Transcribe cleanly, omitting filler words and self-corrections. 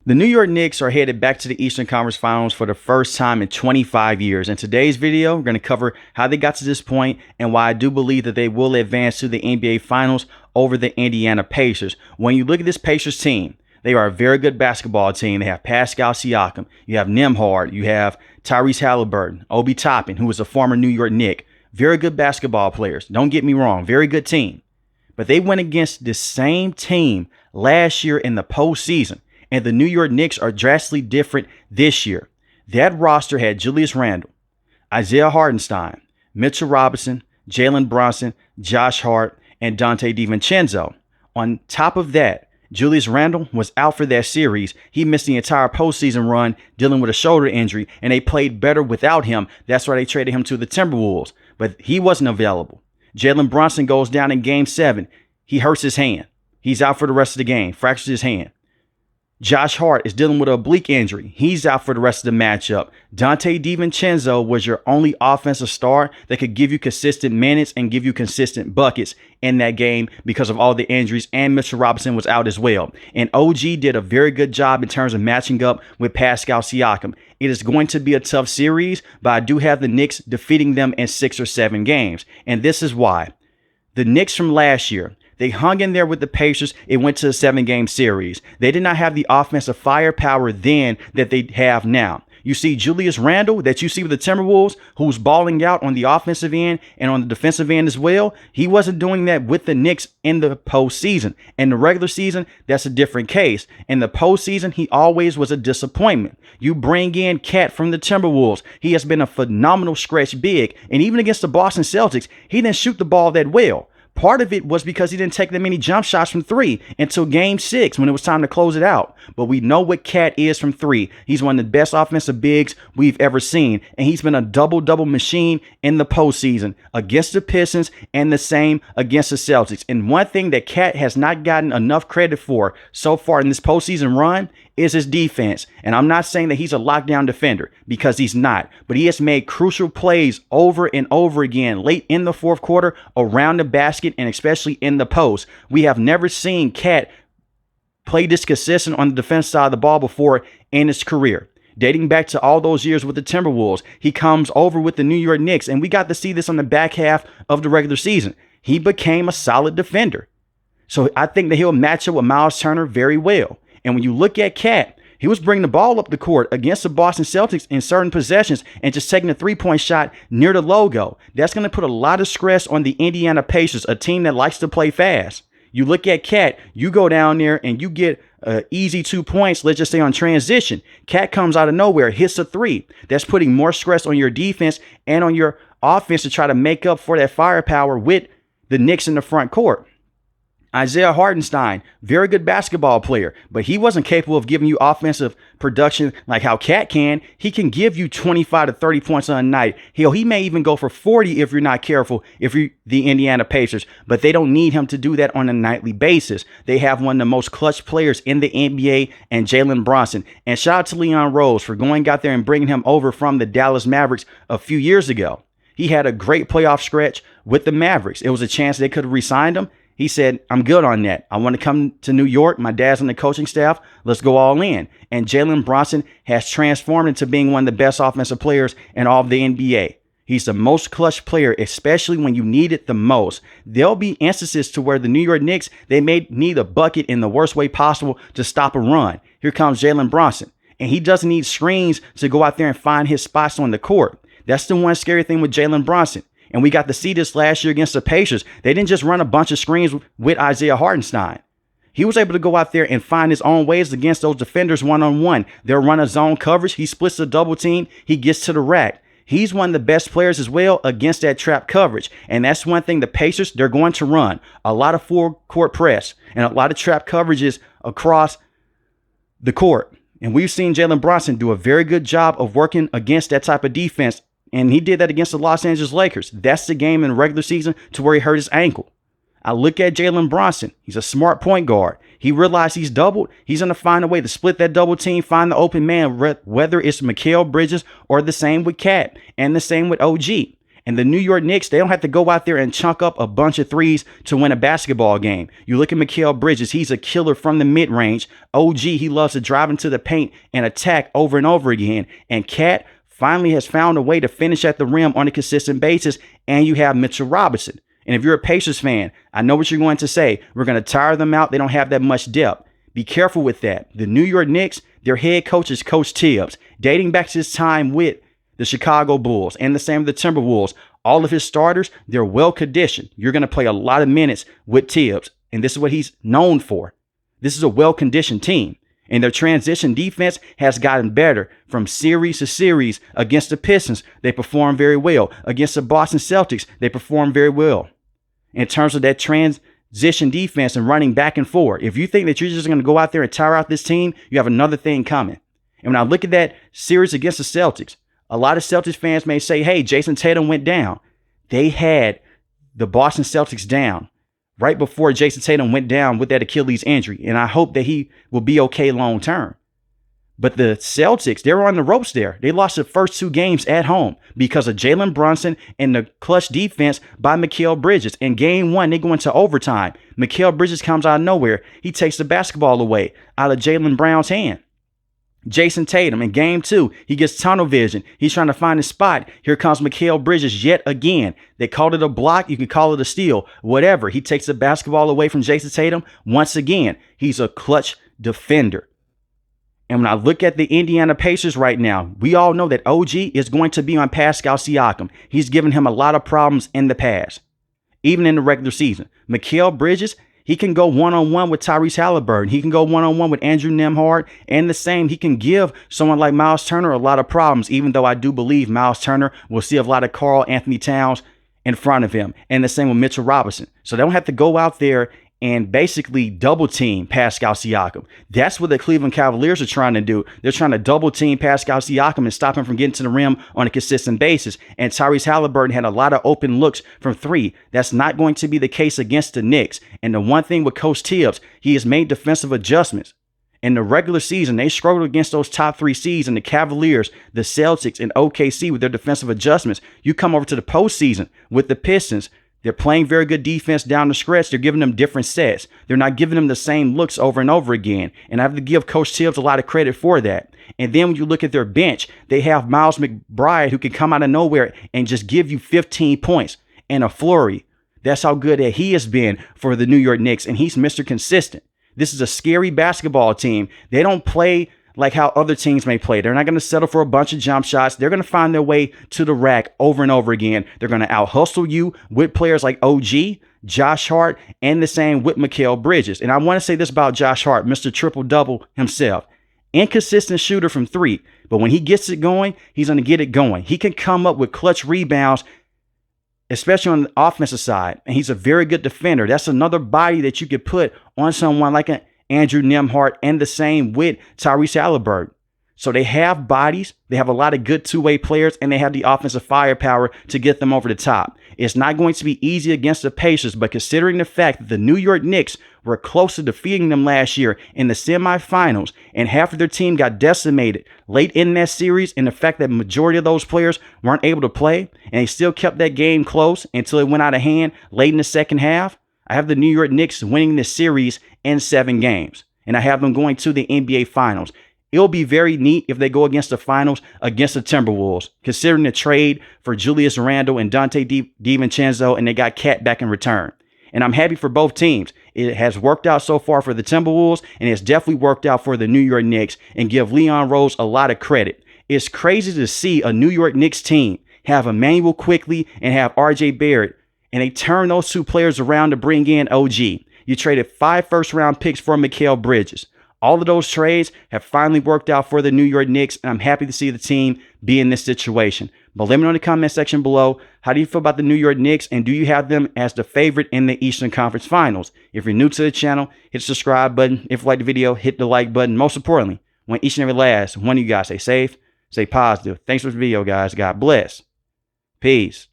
The New York Knicks are headed back to the Eastern Conference Finals for the first time in 25 years. In today's video, we're going to cover how they got to this point and why I do believe that they will advance to the NBA Finals over the Indiana Pacers. When you look at this Pacers team, they are a very good basketball team. They have Pascal Siakam, you have Nembhard, you have Tyrese Halliburton, Obi Toppin, who was a former New York Knick. Very good basketball players. Don't get me wrong, very good team. But they went against the same team last year in the postseason. And the New York Knicks are drastically different this year. That roster had Julius Randle, Isaiah Hartenstein, Mitchell Robinson, Jalen Brunson, Josh Hart, and Dante DiVincenzo. On top of that, Julius Randle was out for that series. He missed the entire postseason run dealing with a shoulder injury, and they played better without him. That's why they traded him to the Timberwolves, but he wasn't available. Jalen Brunson goes down in Game 7. He hurts his hand. He's out for the rest of the game, fractures his hand. Josh Hart is dealing with an oblique injury. He's out for the rest of the matchup. Dante DiVincenzo was your only offensive star that could give you consistent minutes and give you consistent buckets in that game because of all the injuries, and Mitchell Robinson was out as well. And OG did a very good job in terms of matching up with Pascal Siakam. It is going to be a tough series, but I do have the Knicks defeating them in 6 or 7 games. And this is why. The Knicks from last year, they hung in there with the Pacers. It went to a 7-game series. They did not have the offensive firepower then that they have now. You see Julius Randle that you see with the Timberwolves, who's balling out on the offensive end and on the defensive end as well. He wasn't doing that with the Knicks in the postseason. In the regular season, that's a different case. In the postseason, he always was a disappointment. You bring in Cat from the Timberwolves. He has been a phenomenal stretch big. And even against the Boston Celtics, he didn't shoot the ball that well. Part of it was because he didn't take that many jump shots from 3 until Game 6 when it was time to close it out. But we know what Cat is from 3. He's one of the best offensive bigs we've ever seen. And he's been a double-double machine in the postseason against the Pistons and the same against the Celtics. And one thing that Cat has not gotten enough credit for so far in this postseason run is his defense. And I'm not saying that he's a lockdown defender, because he's not, but he has made crucial plays over and over again late in the fourth quarter around the basket and especially in the post. We have never seen Cat play this consistent on the defense side of the ball before in his career. Dating back to all those years with the Timberwolves, he comes over with the New York Knicks, and we got to see this on the back half of the regular season. He became a solid defender. So I think that he'll match up with Miles Turner very well. And when you look at Cat, he was bringing the ball up the court against the Boston Celtics in certain possessions and just taking a 3-point shot near the logo. That's going to put a lot of stress on the Indiana Pacers, a team that likes to play fast. You look at Cat, you go down there and you get easy 2 points, let's just say on transition. Cat comes out of nowhere, hits a 3. That's putting more stress on your defense and on your offense to try to make up for that firepower with the Knicks in the front court. Isaiah Hartenstein, very good basketball player, but he wasn't capable of giving you offensive production like how Cat can. He can give you 25 to 30 points on a night. Hell, he may even go for 40 if you're not careful, if you're the Indiana Pacers, but they don't need him to do that on a nightly basis. They have one of the most clutch players in the NBA and Jalen Bronson. And shout out to Leon Rose for going out there and bringing him over from the Dallas Mavericks a few years ago. He had a great playoff stretch with the Mavericks. It was a chance they could have re-signed him. He said, I'm good on that. I want to come to New York. My dad's on the coaching staff. Let's go all in. And Jalen Bronson has transformed into being one of the best offensive players in all of the NBA. He's the most clutch player, especially when you need it the most. There'll be instances to where the New York Knicks, they may need a bucket in the worst way possible to stop a run. Here comes Jalen Bronson. And he doesn't need screens to go out there and find his spots on the court. That's the one scary thing with Jalen Bronson. And we got to see this last year against the Pacers. They didn't just run a bunch of screens with Isaiah Hartenstein. He was able to go out there and find his own ways against those defenders one-on-one. They'll run a zone coverage. He splits the double team. He gets to the rack. He's one of the best players as well against that trap coverage. And that's one thing the Pacers, they're going to run. A lot of full court press and a lot of trap coverages across the court. And we've seen Jalen Bronson do a very good job of working against that type of defense. And he did that against the Los Angeles Lakers. That's the game in the regular season to where he hurt his ankle. I look at Jalen Bronson. He's a smart point guard. He realized he's doubled. He's going to find a way to split that double team, find the open man, whether it's Mikal Bridges or the same with Cat and the same with OG. And the New York Knicks, they don't have to go out there and chunk up a bunch of threes to win a basketball game. You look at Mikal Bridges, he's a killer from the mid-range. OG, he loves to drive into the paint and attack over and over again. And Cat finally has found a way to finish at the rim on a consistent basis. And you have Mitchell Robinson. And if you're a Pacers fan, I know what you're going to say. We're going to tire them out. They don't have that much depth. Be careful with that. The New York Knicks, their head coach is Coach Tibbs. Dating back to his time with the Chicago Bulls and the same with the Timberwolves, all of his starters, they're well conditioned. You're going to play a lot of minutes with Tibbs. And this is what he's known for. This is a well-conditioned team. And their transition defense has gotten better from series to series. Against the Pistons, they perform very well. Against the Boston Celtics, they perform very well. In terms of that transition defense and running back and forth, if you think that you're just going to go out there and tire out this team, you have another thing coming. And when I look at that series against the Celtics, a lot of Celtics fans may say, hey, Jason Tatum went down. They had the Boston Celtics down right before Jason Tatum went down with that Achilles injury. And I hope that he will be okay long term. But the Celtics, they were on the ropes there. They lost the first 2 games at home because of Jalen Brunson and the clutch defense by Mikal Bridges. In game 1, they go into overtime. Mikal Bridges comes out of nowhere. He takes the basketball away out of Jaylen Brown's hand. Jason Tatum in game 2, he gets tunnel vision. He's trying to find his spot. Here comes Mikal Bridges yet again. They called it a block. You can call it a steal, whatever. He takes the basketball away from Jason Tatum. Once again, he's a clutch defender. And when I look at the Indiana Pacers right now, we all know that OG is going to be on Pascal Siakam. He's given him a lot of problems in the past, even in the regular season. Mikal Bridges, he can go one-on-one with Tyrese Halliburton. He can go one-on-one with Andrew Nembhard. And the same, he can give someone like Miles Turner a lot of problems, even though I do believe Miles Turner will see a lot of Karl-Anthony Towns in front of him. And the same with Mitchell Robinson. So they don't have to go out there and basically double team Pascal Siakam. That's what the Cleveland Cavaliers are trying to do. They're trying to double team Pascal Siakam and stop him from getting to the rim on a consistent basis. And Tyrese Halliburton had a lot of open looks from 3. That's not going to be the case against the Knicks. And the one thing with Coach Tibbs, he has made defensive adjustments. In the regular season, they struggled against those top 3 seeds and the Cavaliers, the Celtics, and OKC with their defensive adjustments. You come over to the postseason with the Pistons. They're playing very good defense down the stretch. They're giving them different sets. They're not giving them the same looks over and over again. And I have to give Coach Tibbs a lot of credit for that. And then when you look at their bench, they have Miles McBride who can come out of nowhere and just give you 15 points and a flurry. That's how good that he has been for the New York Knicks. And he's Mr. Consistent. This is a scary basketball team. They don't play like how other teams may play. They're not going to settle for a bunch of jump shots. They're going to find their way to the rack over and over again. They're going to out-hustle you with players like OG, Josh Hart, and the same with Mikal Bridges. And I want to say this about Josh Hart, Mr. Triple-Double himself. Inconsistent shooter from 3, but when he gets it going, he's going to get it going. He can come up with clutch rebounds, especially on the offensive side. And he's a very good defender. That's another body that you could put on someone like an Andrew Nembhard, and the same with Tyrese Halliburton. So they have bodies, they have a lot of good two-way players, and they have the offensive firepower to get them over the top. It's not going to be easy against the Pacers, but considering the fact that the New York Knicks were close to defeating them last year in the semifinals, and half of their team got decimated late in that series, and the fact that majority of those players weren't able to play, and they still kept that game close until it went out of hand late in the second half, I have the New York Knicks winning this series in 7 games, and I have them going to the NBA Finals. It'll be very neat if they go against the finals against the Timberwolves, considering the trade for Julius Randle and Dante DiVincenzo, and they got Cat back in return. And I'm happy for both teams. It has worked out so far for the Timberwolves, and it's definitely worked out for the New York Knicks, and give Leon Rose a lot of credit. It's crazy to see a New York Knicks team have Emmanuel Quickley and have RJ Barrett, and they turn those 2 players around to bring in OG. You traded 5 first-round picks for Mikal Bridges. All of those trades have finally worked out for the New York Knicks, and I'm happy to see the team be in this situation. But let me know in the comment section below, how do you feel about the New York Knicks, and do you have them as the favorite in the Eastern Conference Finals? If you're new to the channel, hit the subscribe button. If you like the video, hit the like button. Most importantly, want each and every last one of you guys stay safe, stay positive. Thanks for the video, guys. God bless. Peace.